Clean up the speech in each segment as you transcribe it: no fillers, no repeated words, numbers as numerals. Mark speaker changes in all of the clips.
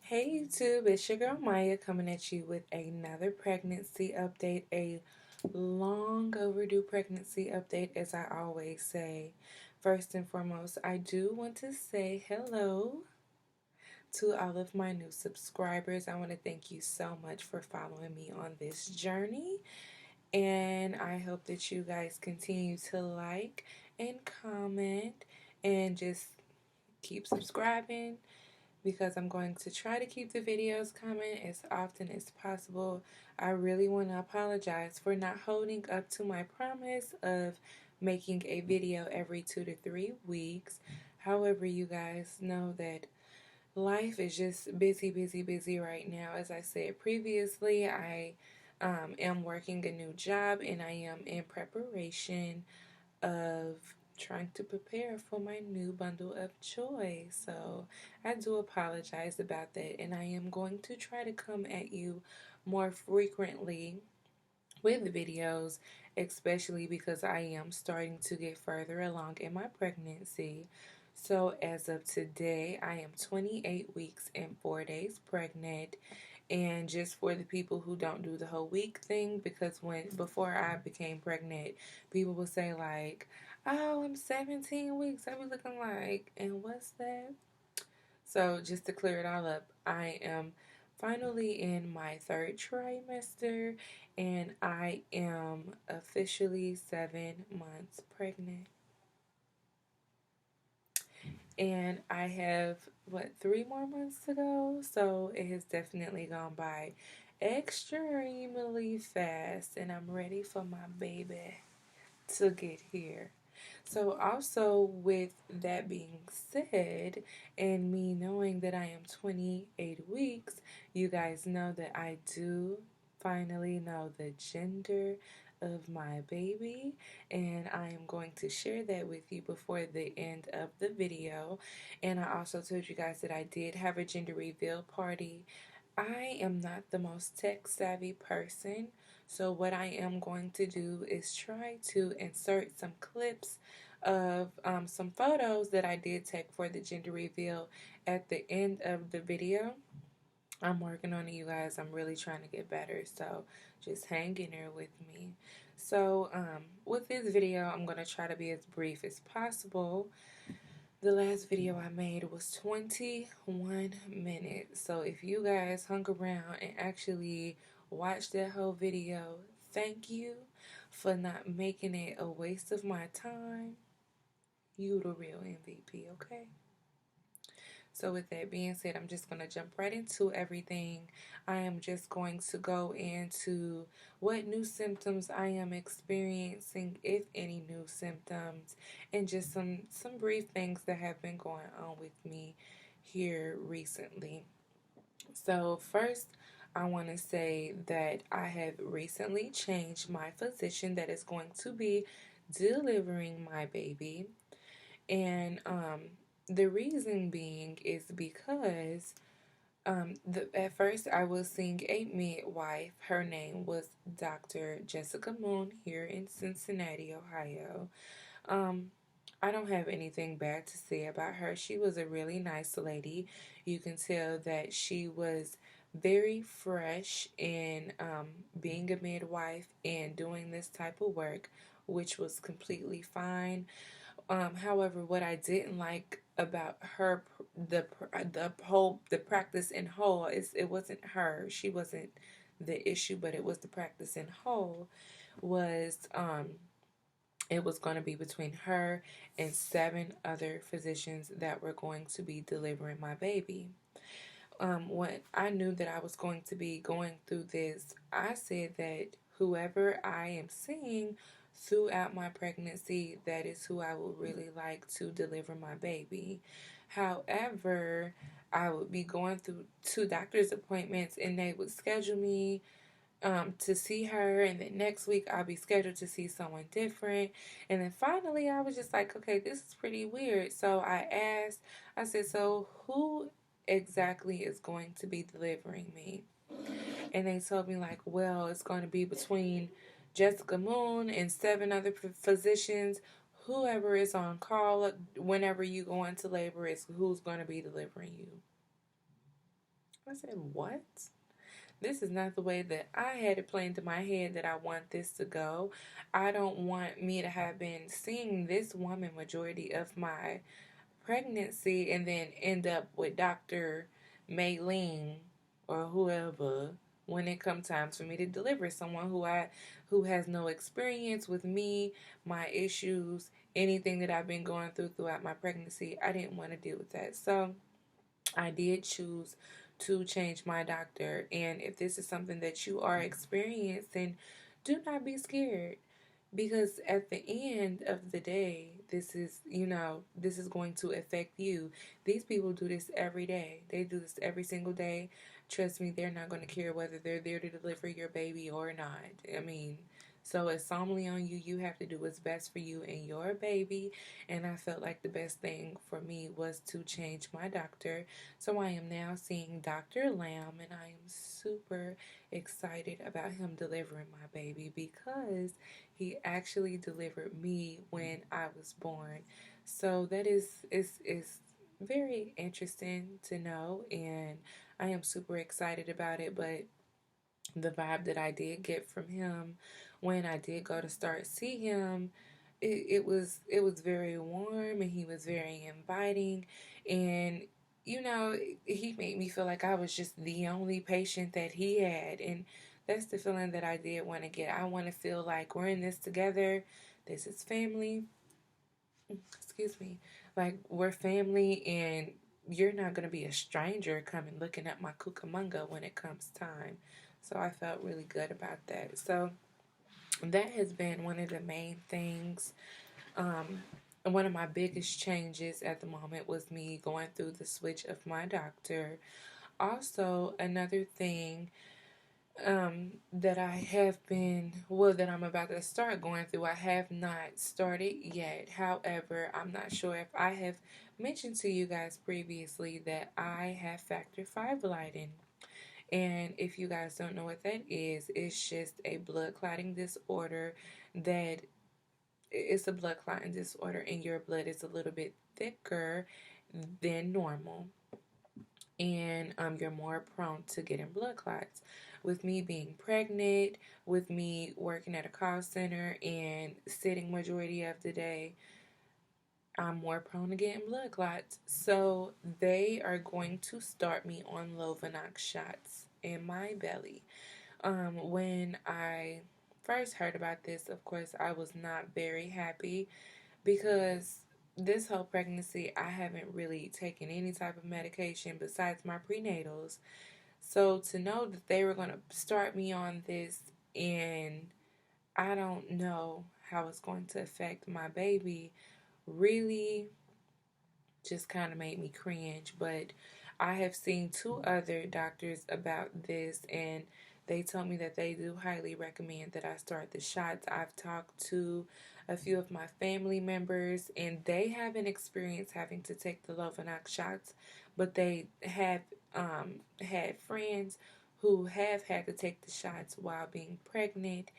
Speaker 1: Hey YouTube, it's your girl Maya coming at you with another pregnancy update, a long overdue pregnancy update, as I always say. First and foremost, I do want to say hello to all of my new subscribers. I want to thank you so much for following me on this journey, and I hope that you guys continue to like and comment and just keep subscribing because I'm going to try to keep the videos coming as often as possible. I really want to apologize for not holding up to my promise of making a video every 2 to 3 weeks. However, you guys know that life is just busy, busy, busy right now. As I said previously, I am working a new job and I am in preparation of trying to prepare for my new bundle of joy. So I do apologize about that, and I am going to try to come at you more frequently with videos, especially because I am starting to get further along in my pregnancy. So as of today, I am 28 weeks and 4 days pregnant. And just for the people who don't do the whole week thing, because before I became pregnant, people would say like, "Oh, I'm 17 weeks." I be looking like, "And what's that?" So just to clear it all up, I am finally in my third trimester, and I am officially 7 months pregnant. And I have, what, 3 more months to go? So it has definitely gone by extremely fast, and I'm ready for my baby to get here. So, also, with that being said, and me knowing that I am 28 weeks, you guys know that I do finally know the gender of my baby, and I am going to share that with you before the end of the video. And I also told you guys that I did have a gender reveal party. I am not the most tech savvy person, so what I am going to do is try to insert some clips of some photos that I did take for the gender reveal at the end of the video. I'm working on it, you guys. I'm really trying to get better, so just hang in there with me. So, with this video, I'm going to try to be as brief as possible. The last video I made was 21 minutes. So if you guys hung around and actually watched that whole video, thank you for not making it a waste of my time. You the real MVP, okay? So with that being said, I'm just going to jump right into everything. I am just going to go into what new symptoms I am experiencing, if any new symptoms, and just some brief things that have been going on with me here recently. So first, I want to say that I have recently changed my physician that is going to be delivering my baby. And the reason being is because at first I was seeing a midwife. Her name was Dr. Jessica Moon here in Cincinnati, Ohio. Um, I don't have anything bad to say about her. She was a really nice lady. You can tell that she was very fresh in being a midwife and doing this type of work, which was completely fine. However, what I didn't like about her, the practice in whole, is it wasn't her. She wasn't the issue, but it was the practice in whole. Was it was going to be between her and 7 other physicians that were going to be delivering my baby. When I knew that I was going to be going through this, I said that whoever I am seeing throughout my pregnancy, that is who I would really like to deliver my baby. However, I would be going through 2 doctor's appointments and they would schedule me to see her, and then next week I'll be scheduled to see someone different. And then finally I was just like, okay, this is pretty weird. So I said, so who exactly is going to be delivering me? And they told me like, well, it's going to be between Jessica Moon and 7 other physicians. Whoever is on call whenever you go into labor is who's going to be delivering you. I said, what? This is not the way that I had it planned in my head that I want this to go. I don't want me to have been seeing this woman majority of my pregnancy and then end up with Dr. Maylene or whoever when it comes time for me to deliver, someone who has no experience with me, my issues, anything that I've been going through throughout my pregnancy. I didn't want to deal with that. So I did choose to change my doctor. And if this is something that you are experiencing, do not be scared, because at the end of the day, this is going to affect you. These people do this every day. They do this every single day. Trust me, they're not going to care whether they're there to deliver your baby or not. I mean, so it's solely on you. You have to do what's best for you and your baby. And I felt like the best thing for me was to change my doctor. So I am now seeing Dr. Lamb, and I am super excited about him delivering my baby, because he actually delivered me when I was born. So that is very interesting to know, and I am super excited about it. But the vibe that I did get from him when I did go to start see him, it was very warm, and he was very inviting, and he made me feel like I was just the only patient that he had. And that's the feeling that I did want to get. I want to feel like we're in this together. This is family. Excuse me. Like, we're family, and you're not going to be a stranger coming looking at my Cucamonga when it comes time. So I felt really good about that. So that has been one of the main things. One of my biggest changes at the moment was me going through the switch of my doctor. Also, another thing that I have been, well, that I'm about to start going through, I have not started yet. However, I'm not sure if I have mentioned to you guys previously that I have factor V lighting. And if you guys don't know what that is, it's just a blood clotting disorder that it's a blood clotting disorder, and your blood is a little bit thicker than normal, and you're more prone to getting blood clots. With me being pregnant, with me working at a call center and sitting majority of the day, I'm more prone to getting blood clots. So they are going to start me on Lovenox shots in my belly. When I first heard about this, of course, I was not very happy, because this whole pregnancy, I haven't really taken any type of medication besides my prenatals. So to know that they were going to start me on this, and I don't know how it's going to affect my baby, really just kind of made me cringe. But I have seen two other doctors about this, and they told me that they do highly recommend that I start the shots. I've talked to a few of my family members, and they haven't experienced having to take the Lovenox shots, but they have had friends who have had to take the shots while being pregnant,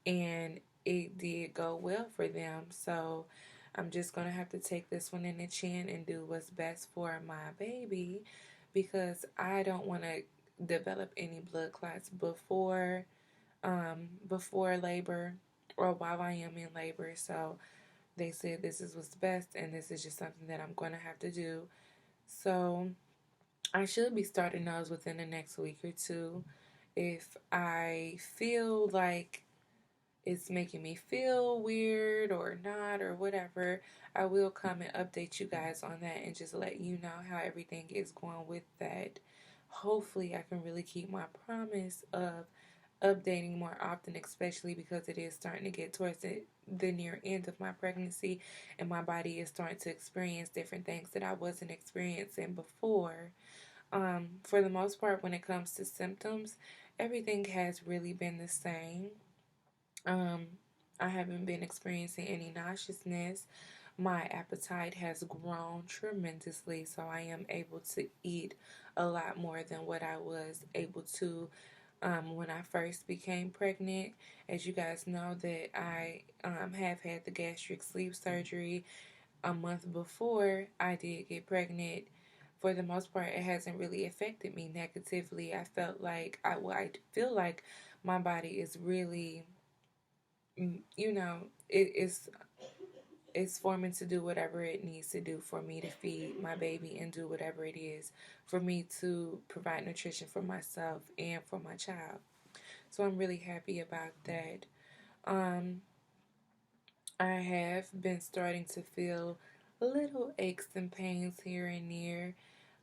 Speaker 1: and it did go well for them. So I'm just going to have to take this one in the chin and do what's best for my baby, because I don't want to develop any blood clots before labor or while I am in labor. So they said this is what's best, and this is just something that I'm going to have to do. So I should be starting those within the next week or two. If I feel like it's making me feel weird or not or whatever, I will come and update you guys on that and just let you know how everything is going with that. Hopefully, I can really keep my promise of updating more often, especially because it is starting to get towards the near end of my pregnancy, and my body is starting to experience different things that I wasn't experiencing before. For the most part, when it comes to symptoms, everything has really been the same. Um, I haven't been experiencing any nauseousness. My appetite has grown tremendously, so I am able to eat a lot more than what I was able to when I first became pregnant. As you guys know, that I have had the gastric sleeve surgery a month before I did get pregnant. for the most part, it hasn't really affected me negatively. I felt like I feel like my body is really, it's forming to do whatever it needs to do for me to feed my baby and do whatever it is for me to provide nutrition for myself and for my child. So I'm really happy about that. Um, I have been starting to feel little aches and pains here and there.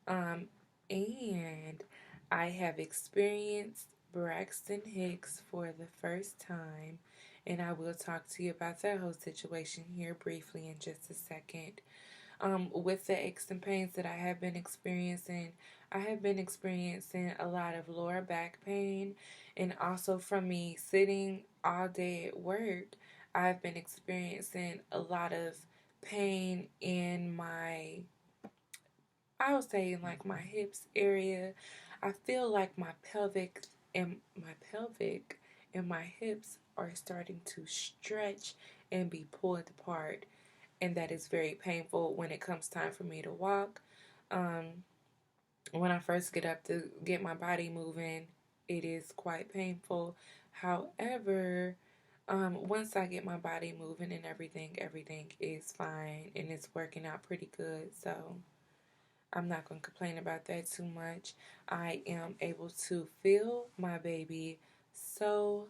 Speaker 1: Um, and I have experienced Braxton Hicks for the first time. And I will talk to you about that whole situation here briefly in just a second. With the aches and pains that I have been experiencing, I have been experiencing a lot of lower back pain, and also from me sitting all day at work, I've been experiencing a lot of pain in my, I would say, in like my hips area. I feel like my pelvic and my hips are starting to stretch and be pulled apart, and that is very painful when it comes time for me to walk. Um, when I first get up to get my body moving, it is quite painful. However, once I get my body moving and everything is fine and it's working out pretty good. So I'm not going to complain about that too much. I am able to feel my baby so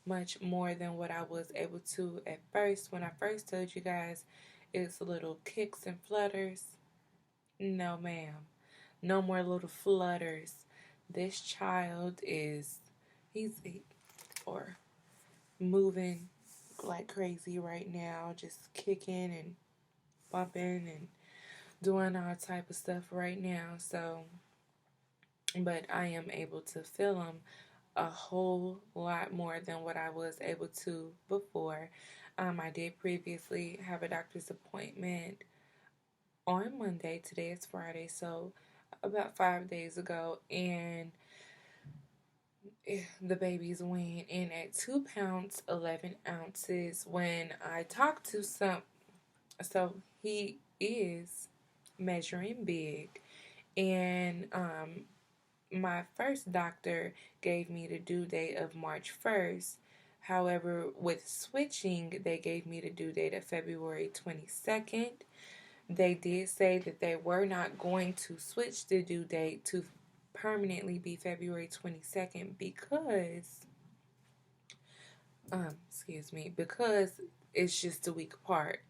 Speaker 1: much more than what I was able to at first. When I first told you guys it's little kicks and flutters, no, ma'am. No more little flutters. This child he's or moving like crazy right now, just kicking and bumping and doing all type of stuff right now. So, but I am able to feel him a whole lot more than what I was able to before. I did previously have a doctor's appointment on Monday. Today is Friday, so about 5 days ago, and the baby's weighing in at 2 pounds 11 ounces. When I talked to so he is measuring big, and my first doctor gave me the due date of March 1st. However, with switching, they gave me the due date of February 22nd. They did say that they were not going to switch the due date to permanently be February 22nd because it's just a week apart.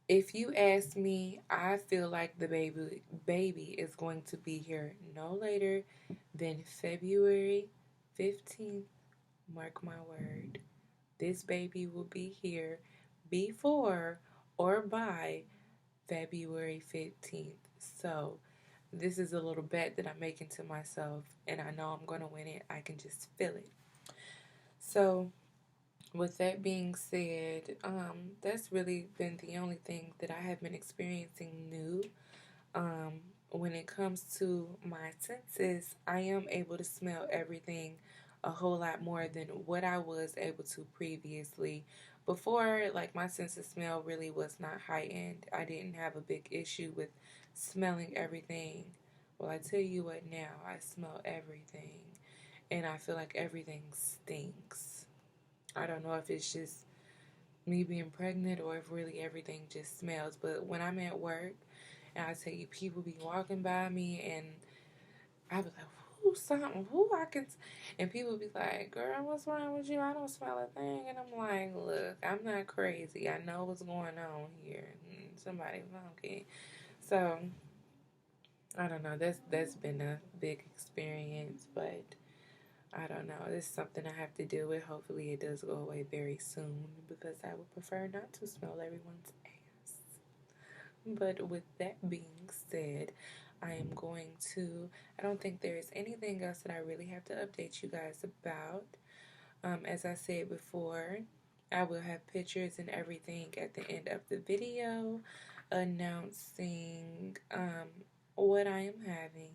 Speaker 1: If you ask me, I feel like the baby is going to be here no later than February 15th. Mark my word. This baby will be here before or by February 15th. So, this is a little bet that I'm making to myself, and I know I'm going to win it. I can just feel it. So, with that being said, that's really been the only thing that I have been experiencing new. When it comes to my senses, I am able to smell everything a whole lot more than what I was able to previously. Before, like, my sense of smell really was not heightened. I didn't have a big issue with smelling everything. Well, I tell you what now, I smell everything, and I feel like everything stinks. I don't know if it's just me being pregnant or if really everything just smells. But when I'm at work and I tell you people be walking by me and I be like, who something, who I can, and people be like, girl, what's wrong with you? I don't smell a thing. And I'm like, look, I'm not crazy. I know what's going on here. Somebody funky. So I don't know. That's been a big experience, but I don't know. It's something I have to deal with. Hopefully, it does go away very soon because I would prefer not to smell everyone's ass. But with that being said, I am going to. I don't think there is anything else that I really have to update you guys about. As I said before, I will have pictures and everything at the end of the video announcing what I am having.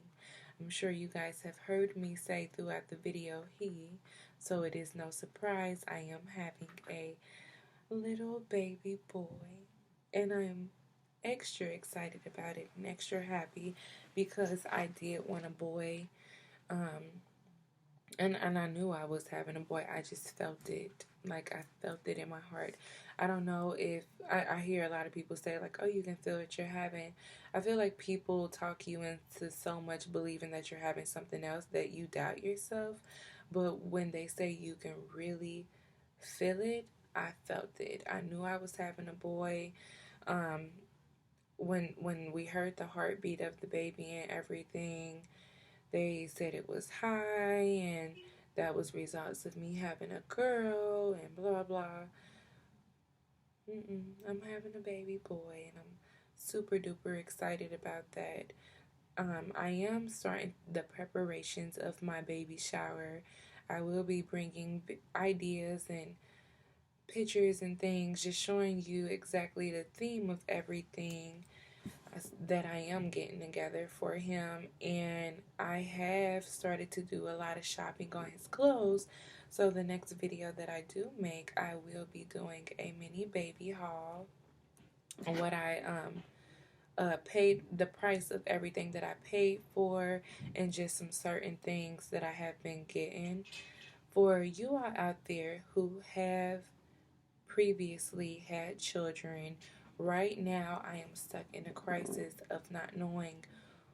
Speaker 1: I'm sure you guys have heard me say throughout the video so it is no surprise I am having a little baby boy, and I'm extra excited about it and extra happy because I did want a boy. Um, and I knew I was having a boy. I just felt it. Like, I felt it in my heart. I don't know if I hear a lot of people say, like, oh, you can feel what you're having. I feel like people talk you into so much believing that you're having something else that you doubt yourself. But when they say you can really feel it, I felt it. I knew I was having a boy. Um, when we heard the heartbeat of the baby and everything, they said it was high and that was results of me having a girl and blah blah. I'm having a baby boy and I'm super duper excited about that. I am starting the preparations of my baby shower. I will be bringing ideas and pictures and things, just showing you exactly the theme of everything that I am getting together for him. And I have started to do a lot of shopping on his clothes. So the next video that I do make, I will be doing a mini baby haul on what I paid, the price of everything that I paid for, and just some certain things that I have been getting. For you all out there who have previously had children, right now I am stuck in a crisis of not knowing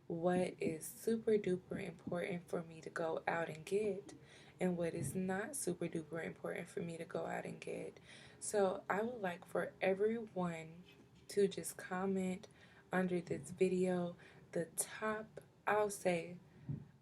Speaker 1: what is super duper important for me to go out and get and what is not super duper important for me to go out and get. So I would like for everyone to just comment under this video the top, I'll say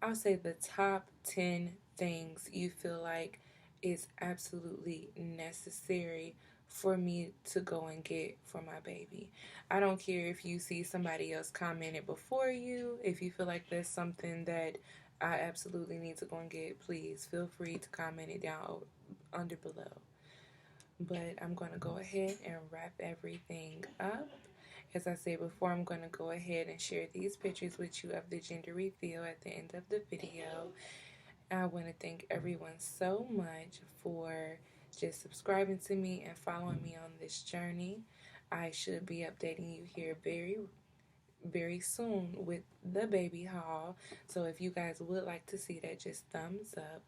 Speaker 1: the top 10 things you feel like is absolutely necessary for me to go and get for my baby. I don't care if you see somebody else commented before you. If you feel like there's something that I absolutely need to go and get, please feel free to comment it down under below. But I'm going to go ahead and wrap everything up. As I said before, I'm going to go ahead and share these pictures with you of the gender reveal at the end of the video. I want to thank everyone so much for just subscribing to me and following me on this journey. I should be updating you here very soon with the baby haul. So if you guys would like to see that, just thumbs up.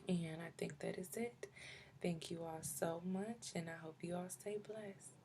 Speaker 1: And I think that is it. Thank you all so much, and I hope you all stay blessed.